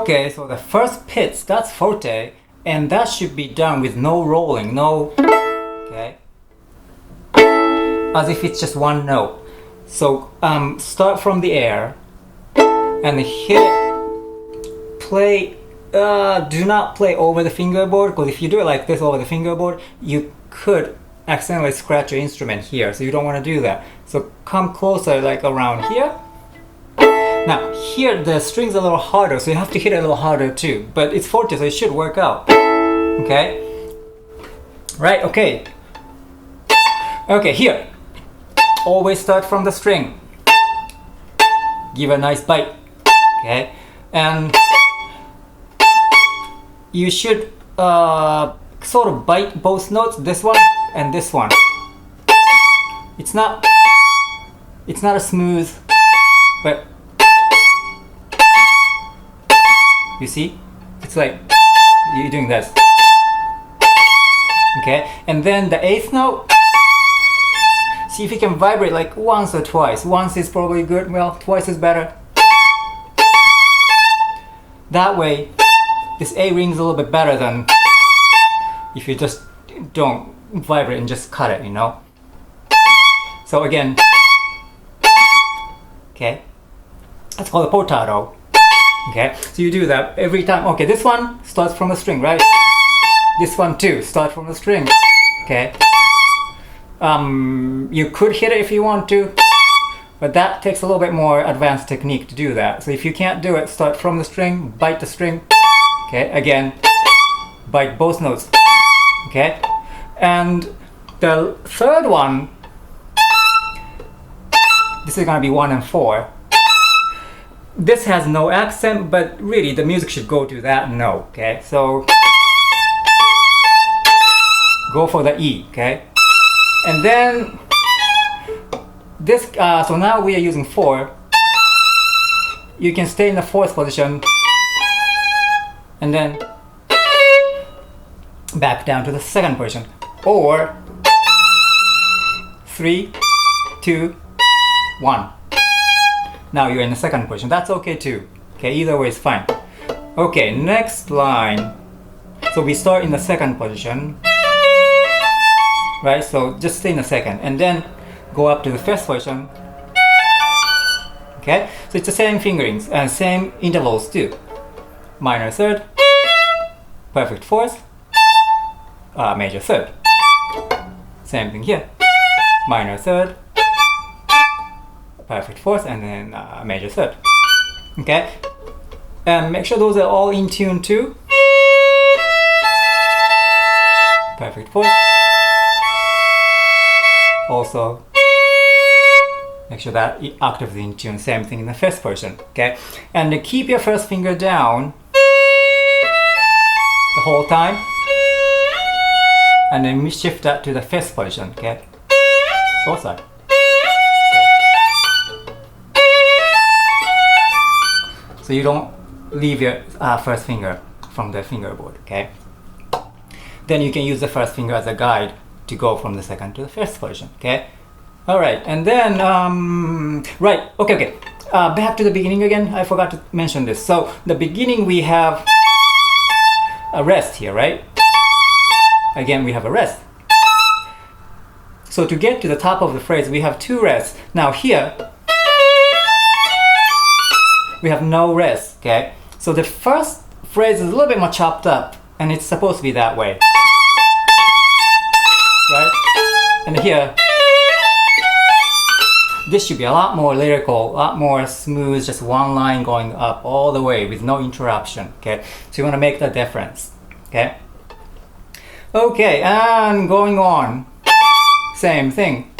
Okay, so the first pitch, that's forte, and that should be done with no rolling, no, okay, as if it's just one note. So start from the air and hit it, play, do not play over the fingerboard, because if you do it like this over the fingerboard, you could accidentally scratch your instrument here, so you don't want to do that. So come closer, like around here. Now here the string's a little harder, so you have to hit it a little harder too, but it's forte, so it should work out. Okay? Right, okay. Okay, here. Always start from the string. Give a nice bite. Okay? And you should sort of bite both notes, this one and this one. It's not a smooth, but you see? It's like you're doing this. Okay? And then the eighth note, see if you can vibrate like once or twice. Once is probably good, well, twice is better. That way, this A rings a little bit better than if you just don't vibrate and just cut it, you know? So again, okay? That's called a portato. Okay, so you do that every time. Okay, this one starts from a string, right? This one too starts from a string. Okay. You could hit it if you want to, but that takes a little bit more advanced technique to do that. So if you can't do it, start from the string, bite the string. Okay, again, bite both notes. Okay, and the third one, this is gonna be 1 and 4. This has no accent, but really the music should go to that note, okay? So go for the E, okay? And then this, so now we are using 4. You can stay in the 4th position and then back down to the 2nd position, or 3, 2, 1. Now you're in the 2nd position. That's okay too. Okay, either way is fine. Okay, next line. So we start in the 2nd position. Right, so just stay in the 2nd and then go up to the 1st position. Okay, so it's the same fingerings and same intervals too. Minor 3rd, perfect 4th, major 3rd. Same thing here. Minor 3rd, perfect 4th, and then major 3rd. Okay, and make sure those are all in tune too. Perfect 4th. Also, make sure that octave is in tune. Same thing in the 1st position. Okay, and keep your 1st finger down the whole time, and then we shift that to the 5th position. Okay, both sides. So you don't leave your 1st finger from the fingerboard, okay? Then you can use the 1st finger as a guide to go from the 2nd to the 1st position, okay? All right, and then, right, okay. Back to the beginning again. I forgot to mention this. So the beginning we have a rest here, right? Again, we have a rest. So to get to the top of the phrase, we have 2 rests. Now here, we have no rest, okay? So the first phrase is a little bit more chopped up, and it's supposed to be that way. Right? And here, this should be a lot more lyrical, a lot more smooth, just one line going up all the way with no interruption, okay? So you want to make the difference, okay? Okay, and going on, same thing.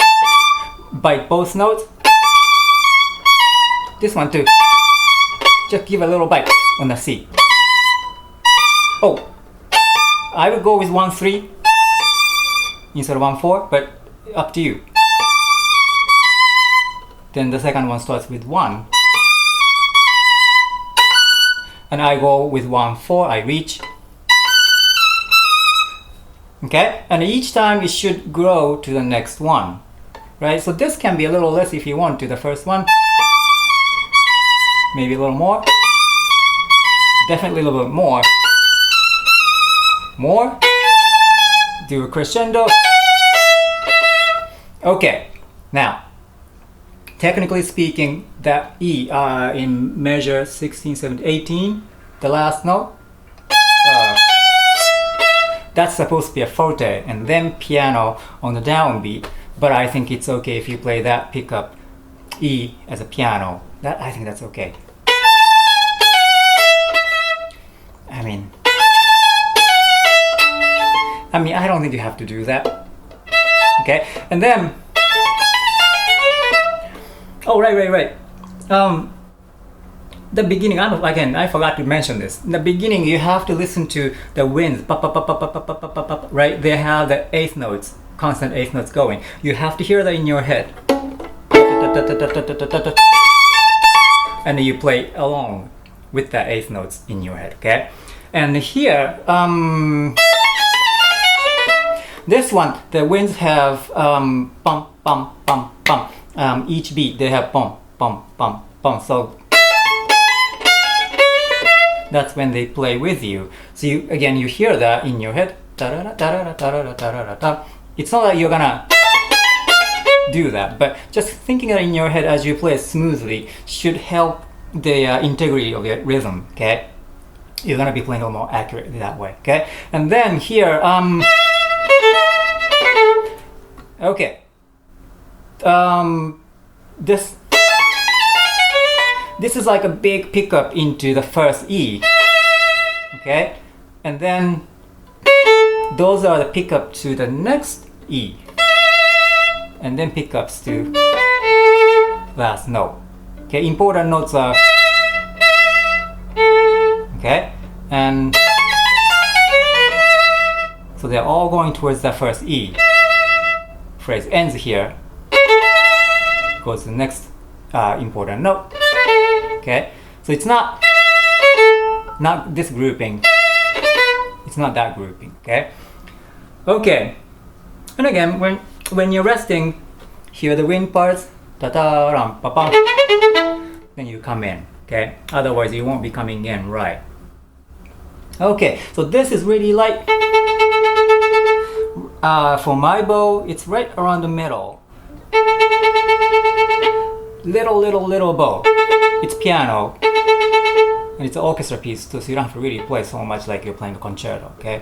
Bite both notes. This one too. Just give a little bite on the C. Oh, I would go with 1-3 instead of 1-4, but up to you. Then the second one starts with 1. And I go with 1-4, I reach. Okay, and each time it should grow to the next one. Right, so this can be a little less if you want to the first one. Maybe a little more. Definitely a little bit more. More. Do a crescendo. Okay, now, technically speaking, that E in measure 16, 17, 18, the last note, that's supposed to be a forte and then piano on the downbeat, but I think it's okay if you play that pickup E as a piano. I think that's okay. I mean, I don't think you have to do that. Okay, and then, oh right. The beginning, I forgot to mention this. In the beginning, you have to listen to the winds, right? They have the eighth notes, constant eighth notes going. You have to hear that in your head. And then you play along with the eighth notes in your head, okay? And here, this one, the winds have bum, bum, bum, bum. Each beat, they have bum, bum, bum, bum. So that's when they play with you. So you hear that in your head. It's not that you're gonna do that, but just thinking that in your head as you play smoothly should help the integrity of your rhythm, okay? You're gonna be playing a little more accurately that way, okay? And then here, okay. This is like a big pickup into the first E, okay? And then those are the pickup to the next E, and then pickups to last note. Okay, important notes are, okay, and so they're all going towards the first E. Phrase ends here, goes to the next important note. Okay, so it's not this grouping, it's not that grouping. Okay, and again, when you're resting, hear the wind parts, ta-ta, ram, pa, pa, then you come in, okay? Otherwise you won't be coming in right. Okay, so this is really light. For my bow, it's right around the middle. Little bow. It's piano, and it's an orchestra piece too, so you don't have to really play so much like you're playing a concerto, okay?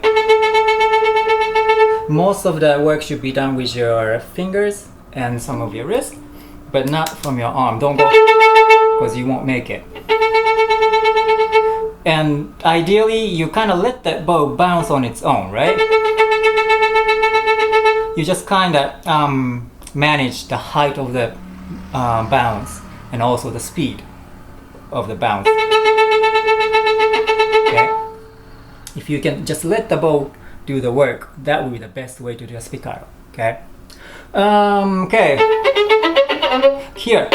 Most of the work should be done with your fingers and some of your wrist, but not from your arm. Don't go, because you won't make it. And ideally, you kind of let that bow bounce on its own, right? You just kind of manage the height of the bounce and also the speed of the bounce. Okay? If you can just let the bow do the work, that would be the best way to do a spiccato. Okay? Okay. Here.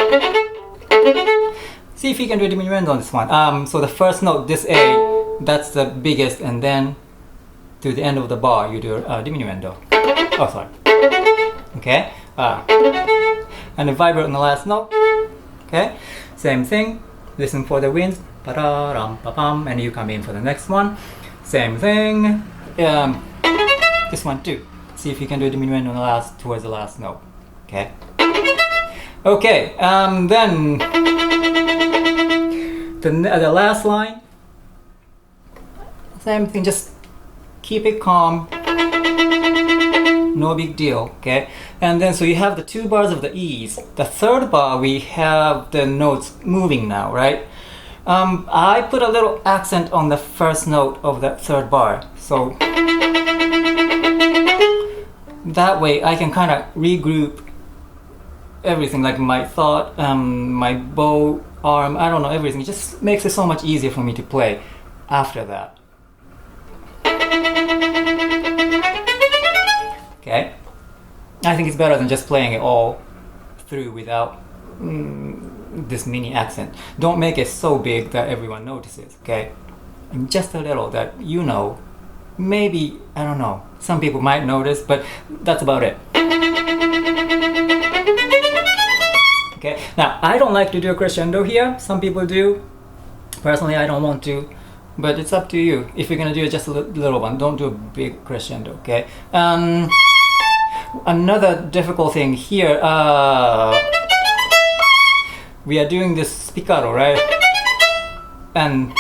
See if you can do a diminuendo on this one. So the first note, this A, that's the biggest, and then to the end of the bar, you do a diminuendo. Oh, sorry. Okay? And the vibrate on the last note. Okay? Same thing. Listen for the winds. Pa-da-ram, pa-pam, and you come in for the next one. Same thing. This one too. See if you can do a diminuendo on the last, towards the last note. Okay? Okay, then the last line. Same thing, just keep it calm. No big deal, okay? And then so you have the two bars of the E's. The third bar, we have the notes moving now, right? I put a little accent on the first note of that third bar. So that way I can kind of regroup everything, like my thought, my bow, arm, I don't know, everything. It just makes it so much easier for me to play after that. Okay? I think it's better than just playing it all through without this mini accent. Don't make it so big that everyone notices, okay? And just a little that you know, maybe, I don't know, some people might notice, but that's about it. Okay, now I don't like to do a crescendo here. Some people do. Personally, I don't want to. but it's up to you. If you're gonna do just a little one, don't do a big crescendo, okay? Another difficult thing here, we are doing this spiccato, right? And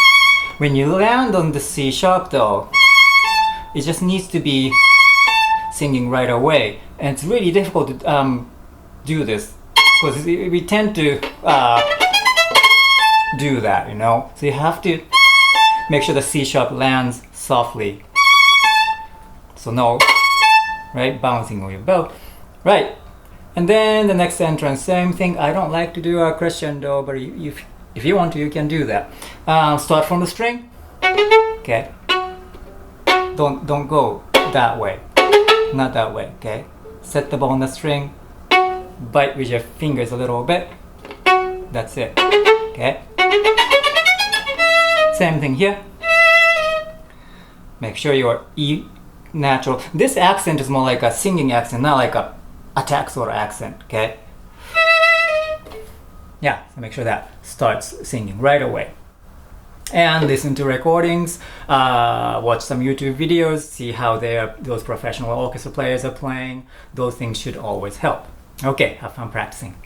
when you land on the C sharp though, it just needs to be singing right away. And it's really difficult to do this, because we tend to do that, you know? So you have to make sure the C sharp lands softly. So no, right? Bouncing on your bow. Right. And then the next entrance, same thing. I don't like to do a crescendo, but if you want to, you can do that. Start from the string. Okay. Don't go that way. Not that way, okay? Set the bow on the string. Bite with your fingers a little bit. That's it. Okay. Same thing here. Make sure your E natural. This accent is more like a singing accent, not like a attack sort of accent, okay? Yeah, so make sure that starts singing right away. And listen to recordings, watch some YouTube videos, see how those professional orchestra players are playing. Those things should always help. Okay, have fun practicing.